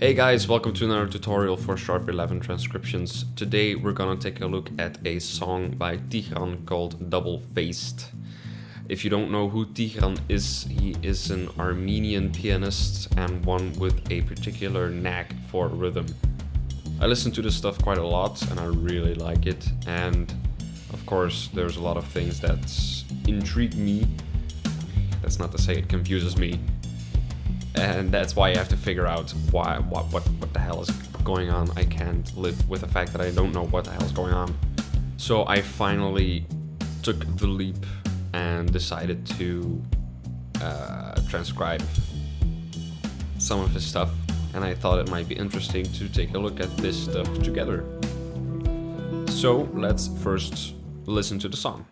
Hey guys, welcome to another tutorial for Sharp 11 transcriptions. Today we're gonna take a look at a song by Tigran called Double Faced. If you don't know who Tigran is, he is an Armenian pianist and one with a particular knack for rhythm. I listen to this stuff quite a lot and I really like it, and of course there's a lot of things that intrigue me. That's not to say it confuses me. And that's why I have to figure out what the hell is going on. I can't live with the fact that I don't know what the hell is going on. So I finally took the leap and decided to transcribe some of his stuff. And I thought it might be interesting to take a look at this stuff together. So let's first listen to the song.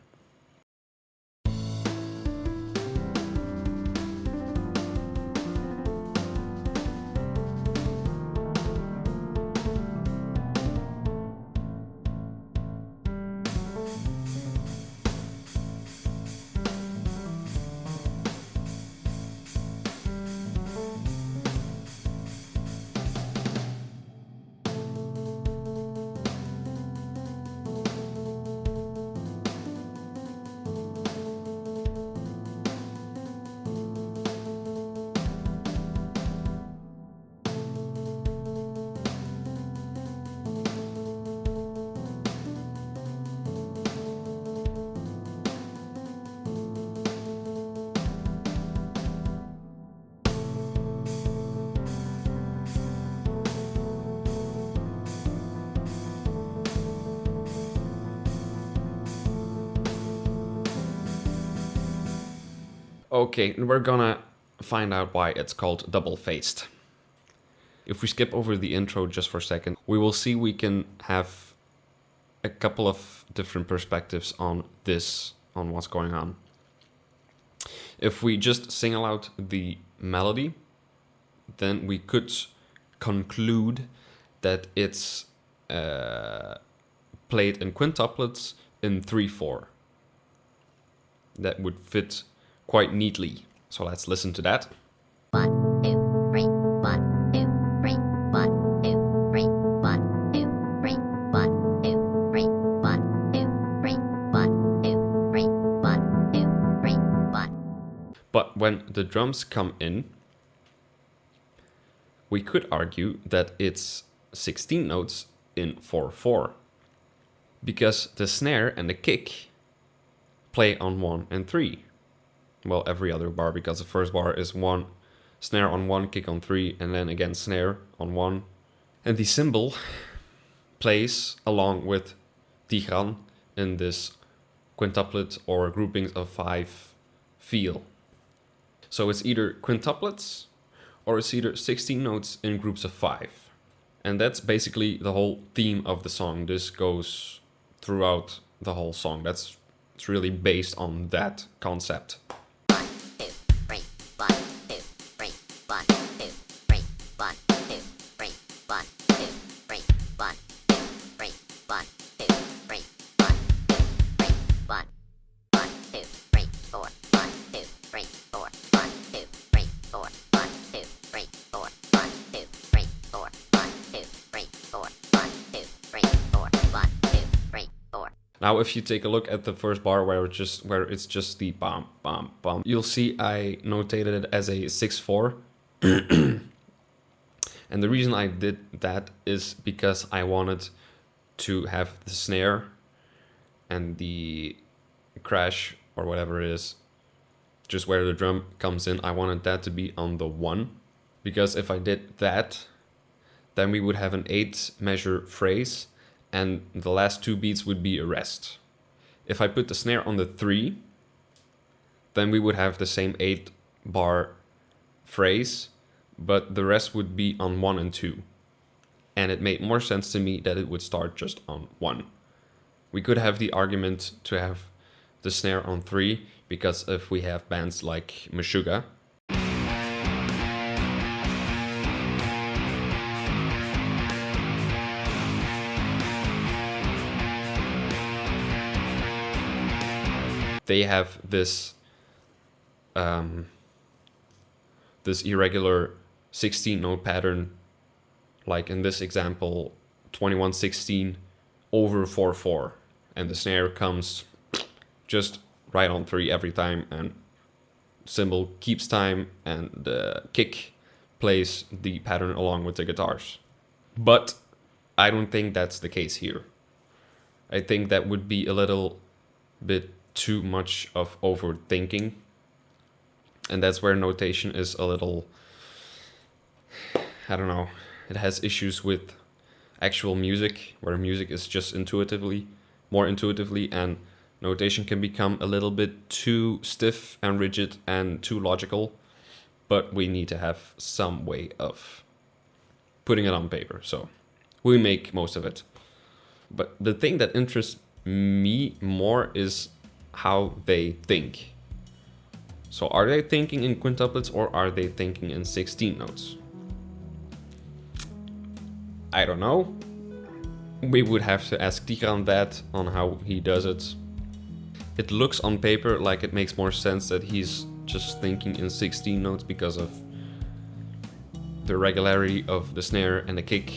Okay, we're gonna find out why it's called double-faced. If we skip over the intro just for a second, we will see we can have a couple of different perspectives on what's going on. If we just single out the melody, then we could conclude that it's played in quintuplets in 3/4. That would fit quite neatly. So let's listen to that. 1, 2, 3, 1, 2, 3, 1, 2, 3, 1, 2, 3, 1, 2, 3, 1, 2, 3, 1, 2, 3, 1, 2, 3, 1. But when the drums come in, we could argue that it's 16 notes in 4/4, because the snare and the kick play on 1 and 3. Well, every other bar, because the first bar is 1 snare on 1, kick on 3, and then again snare on 1. And the cymbal plays along with Tigran in this quintuplet or groupings of 5 feel. So it's either quintuplets or it's either 16 notes in groups of 5. And that's basically the whole theme of the song. This goes throughout the whole song. It's really based on that concept. 1, 2, 3, 1, 2, 3, 1, 2, 3, 1, 2, 3, 1, 2, 3, 1, 2, 3, 1, 2, 3, 1, 2, 3, 1, 1, 2, 3, 4, 1, 2, 3, 4, 1, 2, 3, 4, 1, 2, 3, 4, 1, 2, 3, 4, 1, 2, 3, 4, 1, 2, 3, 4, 1, 2, 3, 4. Now, if you take a look at the first bar where it's just the bam, bam, bam, you'll see I notated it as a 6/4. And the reason I did that is because I wanted to have the snare and the crash or whatever it is, just where the drum comes in, I wanted that to be on the 1. Because if I did that, then we would have an 8-measure phrase, and the last 2 beats would be a rest. If I put the snare on the 3, then we would have the same 8-bar phrase, but the rest would be on 1 and 2. And it made more sense to me that it would start just on 1. We could have the argument to have the snare on 3, because if we have bands like Meshuggah, they have this this irregular 16-note pattern like in this example, 2116 over 4/4, and the snare comes just right on 3 every time, and cymbal keeps time, and the kick plays the pattern along with the guitars. But I don't think that's the case here. I think that would be a little bit too much of overthinking, and that's where notation is a little, I don't know, it has issues with actual music, where music is just more intuitively, and notation can become a little bit too stiff and rigid and too logical, but we need to have some way of putting it on paper, so we make most of it. But the thing that interests me more is how they think. So are they thinking in quintuplets or are they thinking in 16 notes? I don't know. We would have to ask Tigran that, on how he does it. It looks on paper like it makes more sense that he's just thinking in 16 notes because of the regularity of the snare and the kick.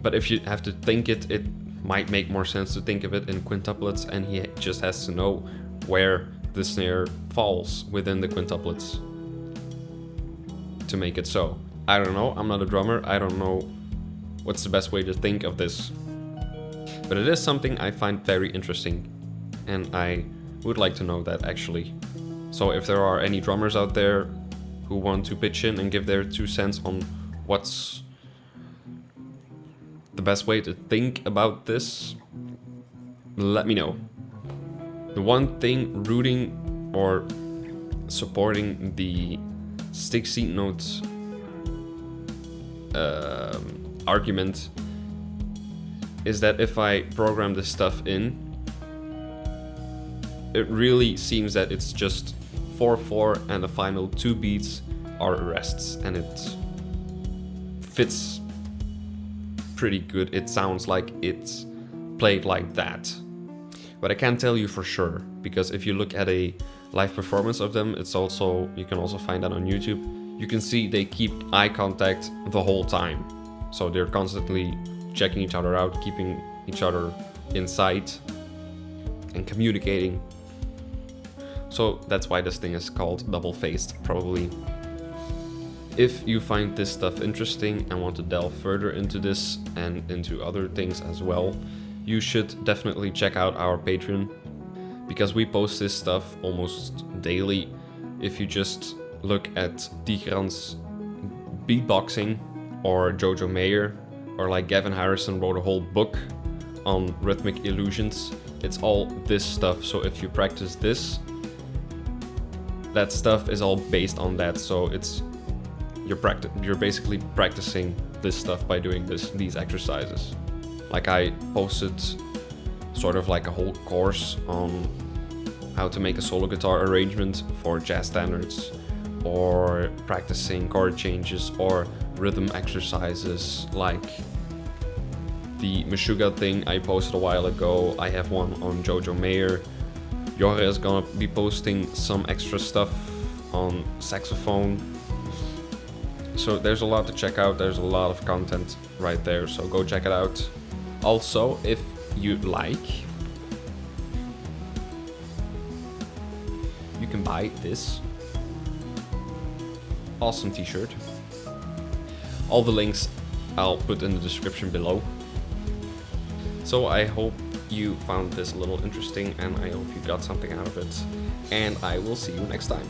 But if you have to think it, it might make more sense to think of it in quintuplets, and he just has to know where the snare falls within the quintuplets to make it so. I don't know, I'm not a drummer, I don't know what's the best way to think of this. But it is something I find very interesting, and I would like to know that actually. So if there are any drummers out there who want to pitch in and give their 2 cents on what's the best way to think about this, let me know. The one thing rooting or supporting the 16 notes argument is that if I program this stuff in, it really seems that it's just 4/4 and the final 2 beats are arrests, and it fits pretty good. It sounds like it's played like that. But I can't tell you for sure, because if you look at a live performance of them, you can also find that on YouTube. You can see they keep eye contact the whole time. So they're constantly checking each other out, keeping each other in sight and communicating. So that's why this thing is called double-faced, probably. If you find this stuff interesting and want to delve further into this and into other things as well, you should definitely check out our Patreon, because we post this stuff almost daily. If you just look at Tigran's beatboxing, or Jojo Mayer, or like Gavin Harrison wrote a whole book on rhythmic illusions, it's all this stuff. So if you practice this, that stuff is all based on that. So you're basically practicing this stuff by doing these exercises. Like I posted sort of like a whole course on how to make a solo guitar arrangement for jazz standards, or practicing chord changes, or rhythm exercises like the Meshuggah thing I posted a while ago. I have one on Jojo Mayer. Jorge is gonna be posting some extra stuff on saxophone. So there's a lot to check out, there's a lot of content right there, so go check it out. Also, if you like, you can buy this awesome t-shirt. All the links I'll put in the description below. So I hope you found this a little interesting, and I hope you got something out of it, and I will see you next time.